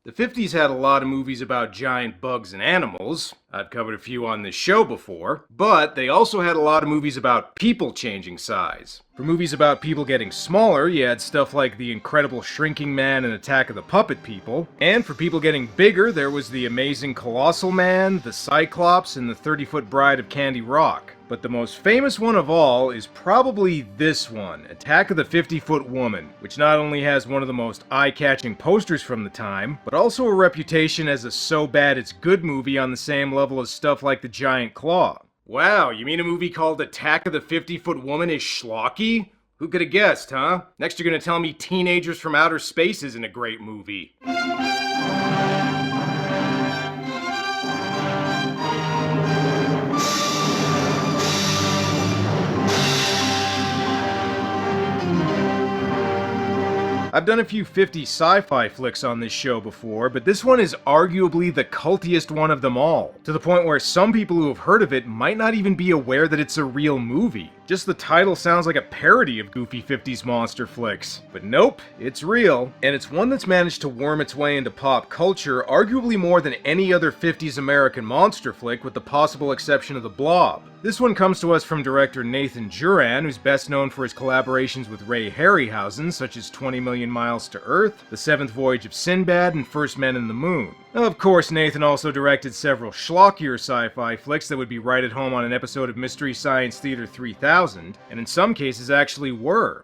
The 50s had a lot of movies about giant bugs and animals. I've covered a few on this show before. But they also had a lot of movies about people changing size. For movies about people getting smaller, you had stuff like The Incredible Shrinking Man and Attack of the Puppet People. And for people getting bigger, there was The Amazing Colossal Man, The Cyclops, and The 30-Foot Bride of Candy Rock. But the most famous one of all is probably this one, Attack of the 50-Foot Woman, which not only has one of the most eye-catching posters from the time, but also a reputation as a so-bad-it's-good movie on the same level as stuff like The Giant Claw. Wow, you mean a movie called Attack of the 50-Foot Woman is schlocky? Who could have guessed, huh? Next you're gonna tell me Teenagers from Outer Space isn't a great movie. I've done a few 50s sci-fi flicks on this show before, but this one is arguably the cultiest one of them all, to the point where some people who have heard of it might not even be aware that it's a real movie. Just the title sounds like a parody of goofy 50s monster flicks. But nope, it's real, and it's one that's managed to worm its way into pop culture arguably more than any other 50s American monster flick with the possible exception of The Blob. This one comes to us from director Nathan Juran, who's best known for his collaborations with Ray Harryhausen, such as 20 Million Miles to Earth, The Seventh Voyage of Sinbad, and First Men in the Moon. Of course, Nathan also directed several schlockier sci-fi flicks that would be right at home on an episode of Mystery Science Theater 3000, and in some cases actually were.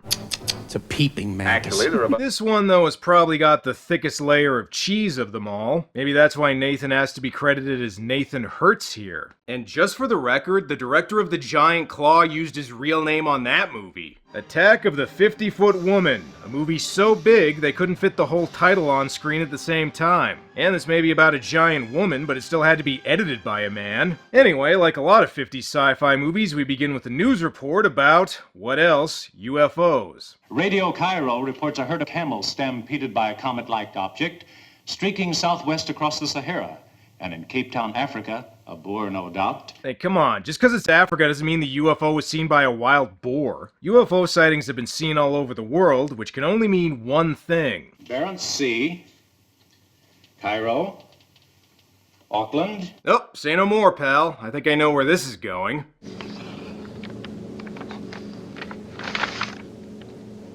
It's a peeping mantis. This one, though, has probably got the thickest layer of cheese of them all. Maybe that's why Nathan has to be credited as Nathan Hertz here. And just for the record, the director of The Giant Claw used his real name on that movie. Attack of the 50-Foot Woman, a movie so big they couldn't fit the whole title on screen at the same time. And this may be about a giant woman, but it still had to be edited by a man. Anyway, like a lot of 50s sci-fi movies, we begin with a news report about, what else, UFOs. Radio Cairo reports a herd of camels stampeded by a comet-like object, streaking southwest across the Sahara. And in Cape Town, Africa, a boar, no doubt. Hey, come on. Just because it's Africa doesn't mean the UFO was seen by a wild boar. UFO sightings have been seen all over the world, which can only mean one thing. Barents Sea, Cairo, Auckland. Oh, say no more, pal. I think I know where this is going.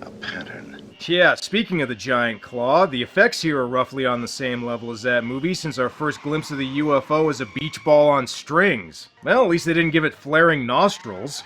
A pattern. Yeah, speaking of The Giant Claw, the effects here are roughly on the same level as that movie, since our first glimpse of the UFO is a beach ball on strings. Well, at least they didn't give it flaring nostrils.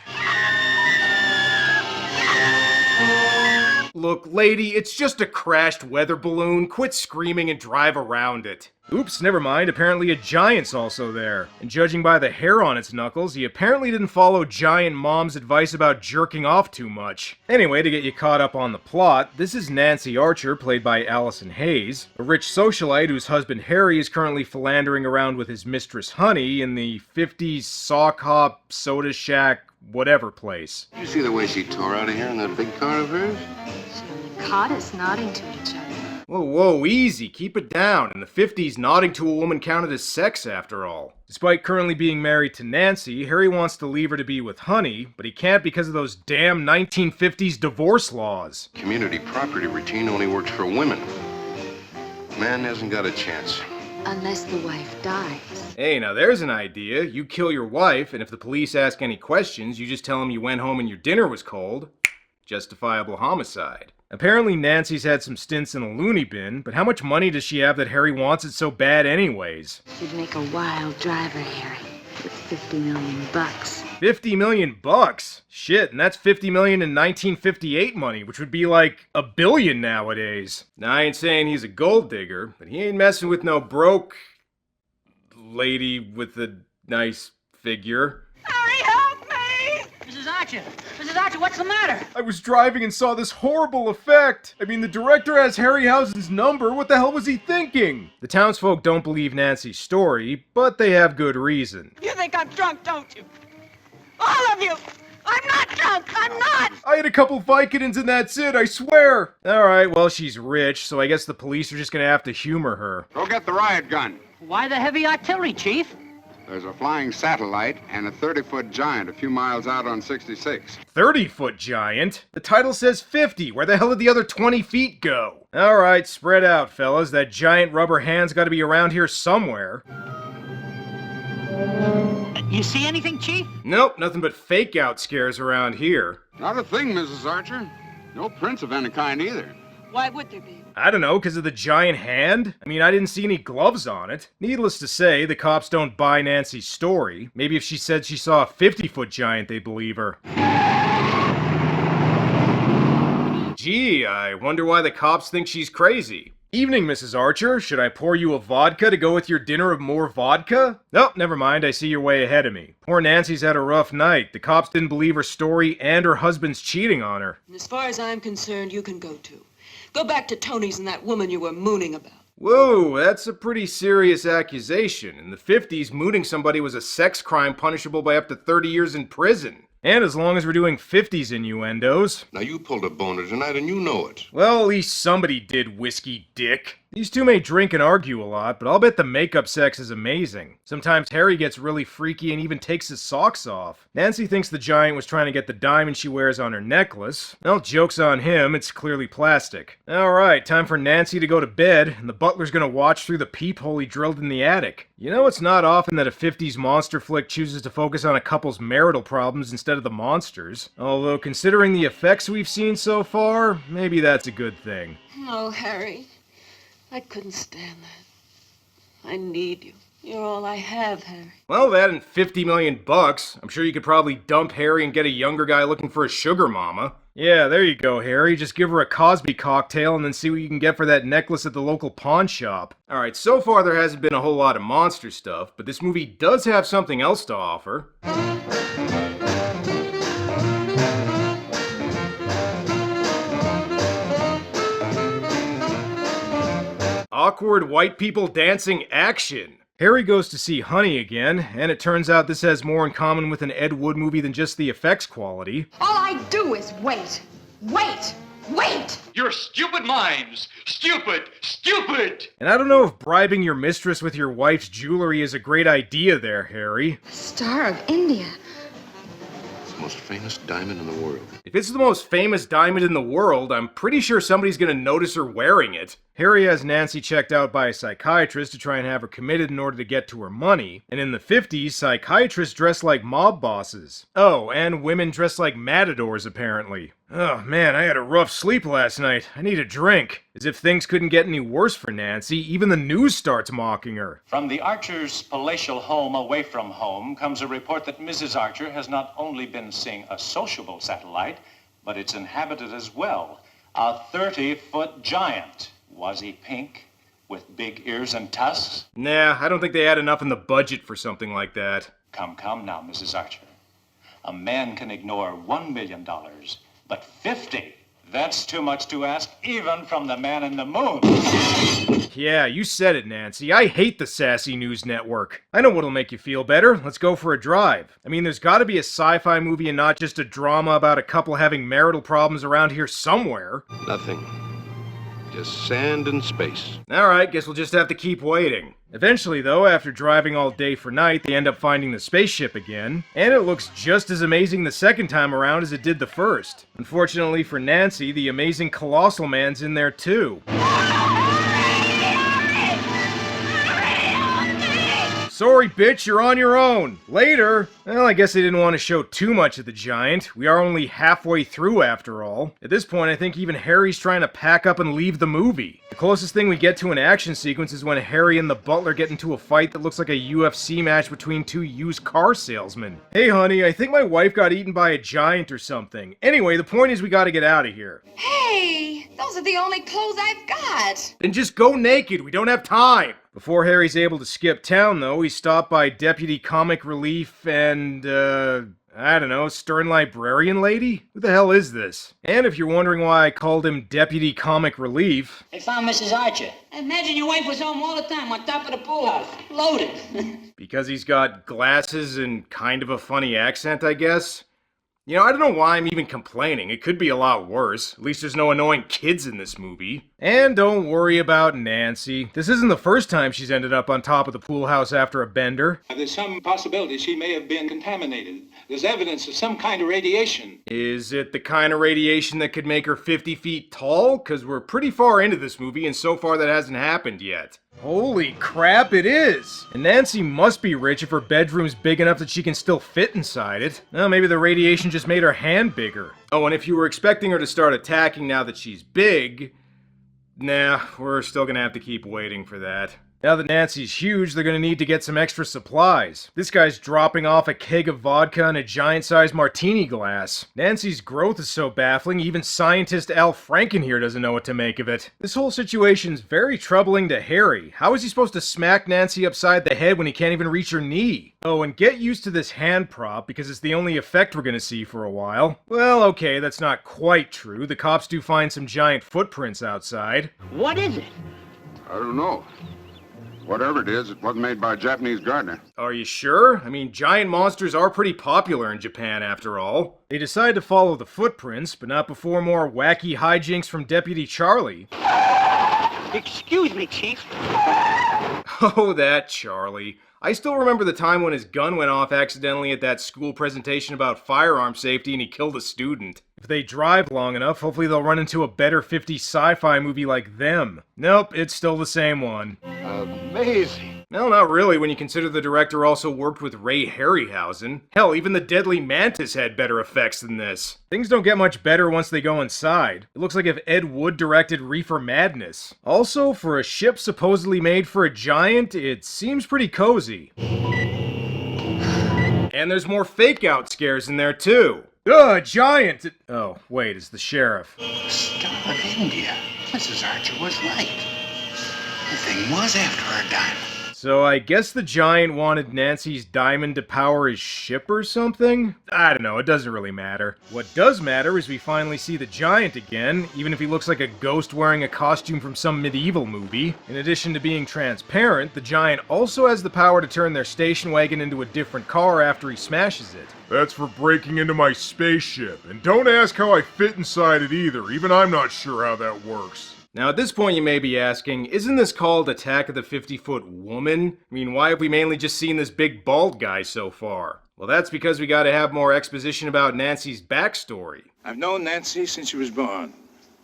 Look, lady, it's just a crashed weather balloon. Quit screaming and drive around it. Oops, never mind. Apparently a giant's also there. And judging by the hair on its knuckles, he apparently didn't follow Giant Mom's advice about jerking off too much. Anyway, to get you caught up on the plot, this is Nancy Archer, played by Allison Hayes, a rich socialite whose husband Harry is currently philandering around with his mistress Honey in the 50s sock hop, soda shack, whatever place. You see the way she tore out of here in that big car of hers? She caught us nodding to each other. Whoa, easy, keep it down. In the 50s, nodding to a woman counted as sex after all. Despite currently being married to Nancy, Harry wants to leave her to be with Honey, but he can't because of those damn 1950s divorce laws. Community property routine only works for women. Man hasn't got a chance. Unless the wife dies. Hey, now there's an idea. You kill your wife, and if the police ask any questions, you just tell them you went home and your dinner was cold. Justifiable homicide. Apparently Nancy's had some stints in a loony bin, but how much money does she have that Harry wants it so bad anyways? She'd make a wild driver, Harry, with $50 million. 50 million bucks? Shit, and that's 50 million in 1958 money, which would be like $1 billion nowadays. Now, I ain't saying he's a gold digger, but he ain't messing with no broke lady with a nice figure. Harry, help me! Mrs. Archer, what's the matter? I was driving and saw this horrible effect. I mean, the director has Harryhausen's number. What the hell was he thinking? The townsfolk don't believe Nancy's story, but they have good reason. You think I'm drunk, don't you? All of you! I'm not drunk! I'm not! I had a couple Vicodins and that's it, I swear! Alright, well, she's rich, so I guess the police are just gonna have to humor her. Go get the riot gun. Why the heavy artillery, Chief? There's a flying satellite and a 30-foot giant a few miles out on 66. 30-foot giant? The title says 50. Where the hell did the other 20 feet go? Alright, spread out, fellas. That giant rubber hand's gotta be around here somewhere. You see anything, Chief? Nope, nothing but fake-out scares around here. Not a thing, Mrs. Archer. No prints of any kind either. Why would there be? I don't know, because of the giant hand? I mean, I didn't see any gloves on it. Needless to say, the cops don't buy Nancy's story. Maybe if she said she saw a 50-foot giant, they'd believe her. Gee, I wonder why the cops think she's crazy. Evening, Mrs. Archer. Should I pour you a vodka to go with your dinner of more vodka? Nope, never mind. I see you're way ahead of me. Poor Nancy's had a rough night. The cops didn't believe her story, and her husband's cheating on her. As far as I'm concerned, you can go too. Go back to Tony's and that woman you were mooning about. Whoa, that's a pretty serious accusation. In the 50s, mooning somebody was a sex crime punishable by up to 30 years in prison. And as long as we're doing 50s innuendos. Now, you pulled a boner tonight and you know it. Well, at least somebody did, whiskey dick. These two may drink and argue a lot, but I'll bet the makeup sex is amazing. Sometimes Harry gets really freaky and even takes his socks off. Nancy thinks the giant was trying to get the diamond she wears on her necklace. Well, joke's on him, it's clearly plastic. Alright, time for Nancy to go to bed, and the butler's gonna watch through the peephole he drilled in the attic. You know, it's not often that a 50s monster flick chooses to focus on a couple's marital problems instead of the monsters. Although, considering the effects we've seen so far, maybe that's a good thing. Oh, Harry. I couldn't stand that. I need you. You're all I have, Harry. Well, that and $50 million bucks. I'm sure you could probably dump Harry and get a younger guy looking for a sugar mama. Yeah, there you go, Harry. Just give her a Cosby cocktail and then see what you can get for that necklace at the local pawn shop. Alright, so far there hasn't been a whole lot of monster stuff, but this movie does have something else to offer. Awkward white people dancing action. Harry goes to see Honey again, and it turns out this has more in common with an Ed Wood movie than just the effects quality. All I do is wait. Wait. Wait! Your stupid minds! Stupid! Stupid! And I don't know if bribing your mistress with your wife's jewelry is a great idea there, Harry. Star of India. It's the most famous diamond in the world. If it's the most famous diamond in the world, I'm pretty sure somebody's gonna notice her wearing it. Harry has Nancy checked out by a psychiatrist to try and have her committed in order to get to her money. And in the 50s, psychiatrists dressed like mob bosses. Oh, and women dressed like matadors, apparently. Oh man, I had a rough sleep last night. I need a drink. As if things couldn't get any worse for Nancy, even the news starts mocking her. From the Archers' palatial home away from home comes a report that Mrs. Archer has not only been seeing a sociable satellite, but it's inhabited as well. A 30-foot giant. Was he pink, with big ears and tusks? Nah, I don't think they had enough in the budget for something like that. Come now, Mrs. Archer. A man can ignore $1 million, but 50, that's too much to ask, even from the man in the moon. Yeah, you said it, Nancy. I hate the Sassy News Network. I know what'll make you feel better. Let's go for a drive. I mean, there's gotta be a sci-fi movie and not just a drama about a couple having marital problems around here somewhere. Nothing. Just sand and space. Alright, guess we'll just have to keep waiting. Eventually, though, after driving all day for night, they end up finding the spaceship again, and it looks just as amazing the second time around as it did the first. Unfortunately for Nancy, the amazing Colossal Man's in there too. Sorry, bitch, you're on your own. Later. Well, I guess they didn't want to show too much of the giant. We are only halfway through, after all. At this point, I think even Harry's trying to pack up and leave the movie. The closest thing we get to an action sequence is when Harry and the butler get into a fight that looks like a UFC match between two used car salesmen. Hey, honey, I think my wife got eaten by a giant or something. Anyway, the point is we gotta get out of here. Hey, those are the only clothes I've got. Then just go naked. We don't have time. Before Harry's able to skip town, though, he's stopped by Deputy Comic Relief and, I don't know, Stern Librarian Lady? Who the hell is this? And if you're wondering why I called him Deputy Comic Relief... They found Mrs. Archer. I imagine your wife was home all the time on top of the pool house, loaded. Because he's got glasses and kind of a funny accent, I guess? You know, I don't know why I'm even complaining. It could be a lot worse. At least there's no annoying kids in this movie. And don't worry about Nancy. This isn't the first time she's ended up on top of the pool house after a bender. There's some possibility she may have been contaminated. There's evidence of some kind of radiation. Is it the kind of radiation that could make her 50 feet tall? Because we're pretty far into this movie, and so far that hasn't happened yet. Holy crap, it is! And Nancy must be rich if her bedroom's big enough that she can still fit inside it. Well, maybe the radiation just made her hand bigger. Oh, and if you were expecting her to start attacking now that she's big... Nah, we're still gonna have to keep waiting for that. Now that Nancy's huge, they're gonna need to get some extra supplies. This guy's dropping off a keg of vodka and a giant-sized martini glass. Nancy's growth is so baffling, even scientist Al Franken here doesn't know what to make of it. This whole situation's very troubling to Harry. How is he supposed to smack Nancy upside the head when he can't even reach her knee? Oh, and get used to this hand prop, because it's the only effect we're gonna see for a while. Well, okay, that's not quite true. The cops do find some giant footprints outside. What is it? I don't know. Whatever it is, it wasn't made by a Japanese gardener. Are you sure? I mean, giant monsters are pretty popular in Japan, after all. They decide to follow the footprints, but not before more wacky hijinks from Deputy Charlie. Excuse me, Chief. Oh, that Charlie. I still remember the time when his gun went off accidentally at that school presentation about firearm safety and he killed a student. If they drive long enough, hopefully they'll run into a better 50s sci-fi movie like them. Nope, it's still the same one. Amazing. Well, not really when you consider the director also worked with Ray Harryhausen. Hell, even the Deadly Mantis had better effects than this. Things don't get much better once they go inside. It looks like if Ed Wood directed Reefer Madness. Also, for a ship supposedly made for a giant, it seems pretty cozy. And there's more fake-out scares in there too. Giant! Oh, wait, it's the sheriff. Star of India. Mrs. Archer was right. The thing was after her diamond. So I guess the giant wanted Nancy's diamond to power his ship or something? I don't know, it doesn't really matter. What does matter is we finally see the giant again, even if he looks like a ghost wearing a costume from some medieval movie. In addition to being transparent, the giant also has the power to turn their station wagon into a different car after he smashes it. That's for breaking into my spaceship. And don't ask how I fit inside it either. Even I'm not sure how that works. Now at this point you may be asking, isn't this called Attack of the 50-Foot Woman? I mean, why have we mainly just seen this big bald guy so far? Well, that's because we gotta have more exposition about Nancy's backstory. I've known Nancy since she was born.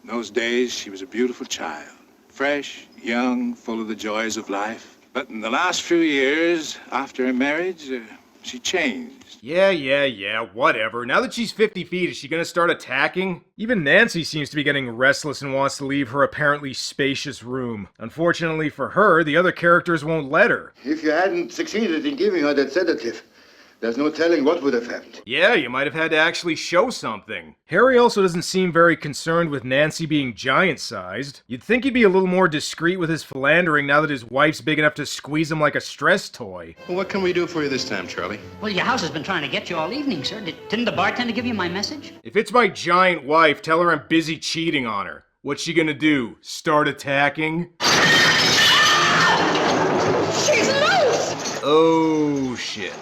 In those days, she was a beautiful child. Fresh, young, full of the joys of life. But in the last few years, after her marriage, she changed. Yeah, whatever. Now that she's 50 feet, is she gonna start attacking? Even Nancy seems to be getting restless and wants to leave her apparently spacious room. Unfortunately for her, the other characters won't let her. If you hadn't succeeded in giving her that sedative, there's no telling what would have happened. Yeah, you might have had to actually show something. Harry also doesn't seem very concerned with Nancy being giant-sized. You'd think he'd be a little more discreet with his philandering now that his wife's big enough to squeeze him like a stress toy. Well, what can we do for you this time, Charlie? Well, your house has been trying to get you all evening, sir. Didn't the bartender give you my message? If it's my giant wife, tell her I'm busy cheating on her. What's she gonna do? Start attacking? She's loose! Oh, shit.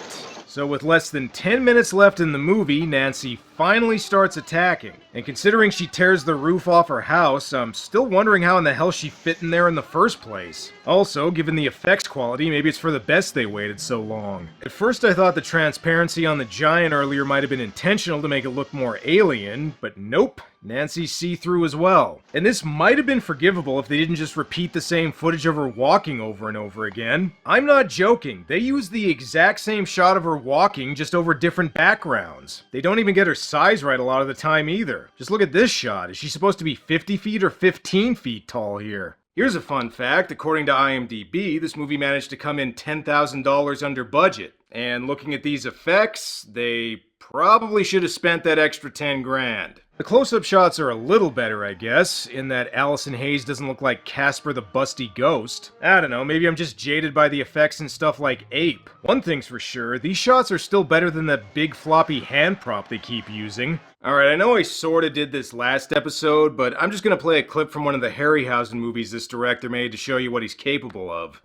So with less than 10 minutes left in the movie, Nancy finally starts attacking. And considering she tears the roof off her house, I'm still wondering how in the hell she fit in there in the first place. Also, given the effects quality, maybe it's for the best they waited so long. At first I thought the transparency on the giant earlier might have been intentional to make it look more alien, but nope. Nancy's see-through as well. And this might have been forgivable if they didn't just repeat the same footage of her walking over and over again. I'm not joking. They used the exact same shot of her walking, just over different backgrounds. They don't even get her size right a lot of the time either. Just look at this shot. Is she supposed to be 50 feet or 15 feet tall here? Here's a fun fact. According to IMDb, this movie managed to come in $10,000 under budget. And looking at these effects, they probably should have spent that extra 10 grand. The close-up shots are a little better, I guess, in that Allison Hayes doesn't look like Casper the Busty Ghost. I don't know, maybe I'm just jaded by the effects and stuff like Ape. One thing's for sure, these shots are still better than that big floppy hand prop they keep using. Alright, I know I sorta did this last episode, but I'm just gonna play a clip from one of the Harryhausen movies this director made to show you what he's capable of.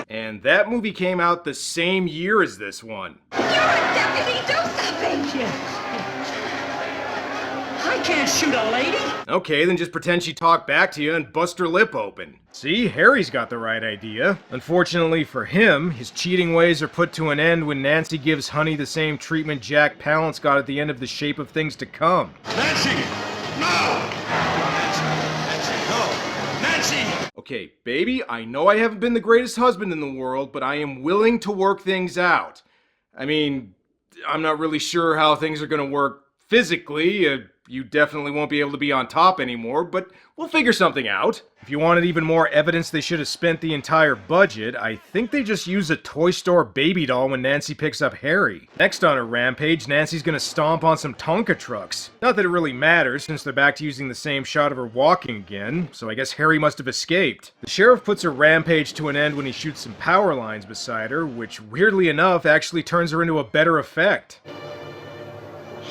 And that that movie came out the same year as this one. You're a deputy! Do something! I can't shoot a lady. Okay, then just pretend she talked back to you and bust her lip open. See, Harry's got the right idea. Unfortunately for him, his cheating ways are put to an end when Nancy gives Honey the same treatment Jack Palance got at the end of The Shape of Things to Come. Nancy! No! Nancy, no! Nancy! Okay, baby, I know I haven't been the greatest husband in the world, but I am willing to work things out. I mean, I'm not really sure how things are gonna work physically. You definitely won't be able to be on top anymore, but we'll figure something out. If you wanted even more evidence they should have spent the entire budget, I think they just use a toy store baby doll when Nancy picks up Harry. Next on her rampage, Nancy's gonna stomp on some Tonka trucks. Not that it really matters, since they're back to using the same shot of her walking again, so I guess Harry must have escaped. The sheriff puts her rampage to an end when he shoots some power lines beside her, which weirdly enough actually turns her into a better effect.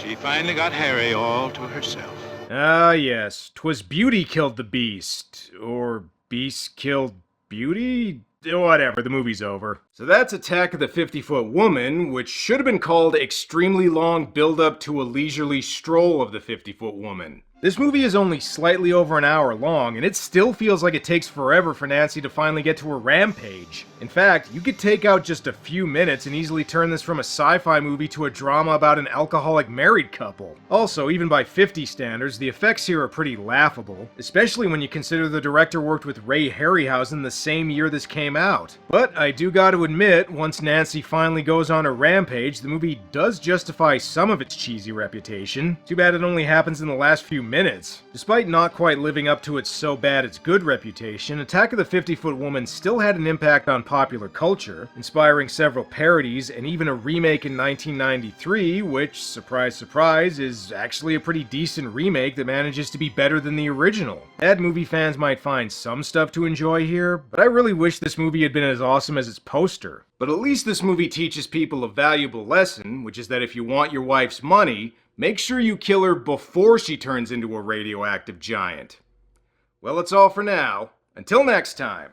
She finally got Harry all to herself. Ah, yes. 'Twas Beauty killed the Beast. Or Beast killed Beauty? Whatever, the movie's over. So that's Attack of the 50-Foot Woman, which should have been called Extremely Long Build-Up to a Leisurely Stroll of the 50-Foot Woman. This movie is only slightly over an hour long, and it still feels like it takes forever for Nancy to finally get to her rampage. In fact, you could take out just a few minutes and easily turn this from a sci-fi movie to a drama about an alcoholic married couple. Also, even by 50 standards, the effects here are pretty laughable, especially when you consider the director worked with Ray Harryhausen the same year this came out. But I do gotta admit, once Nancy finally goes on her rampage, the movie does justify some of its cheesy reputation. Too bad it only happens in the last few minutes. Despite not quite living up to its so bad it's good reputation, Attack of the 50-Foot Woman still had an impact on popular culture, inspiring several parodies and even a remake in 1993, which, surprise surprise, is actually a pretty decent remake that manages to be better than the original. Bad movie fans might find some stuff to enjoy here, but I really wish this movie had been as awesome as its poster. But at least this movie teaches people a valuable lesson, which is that if you want your wife's money, make sure you kill her before she turns into a radioactive giant. Well, that's all for now. Until next time.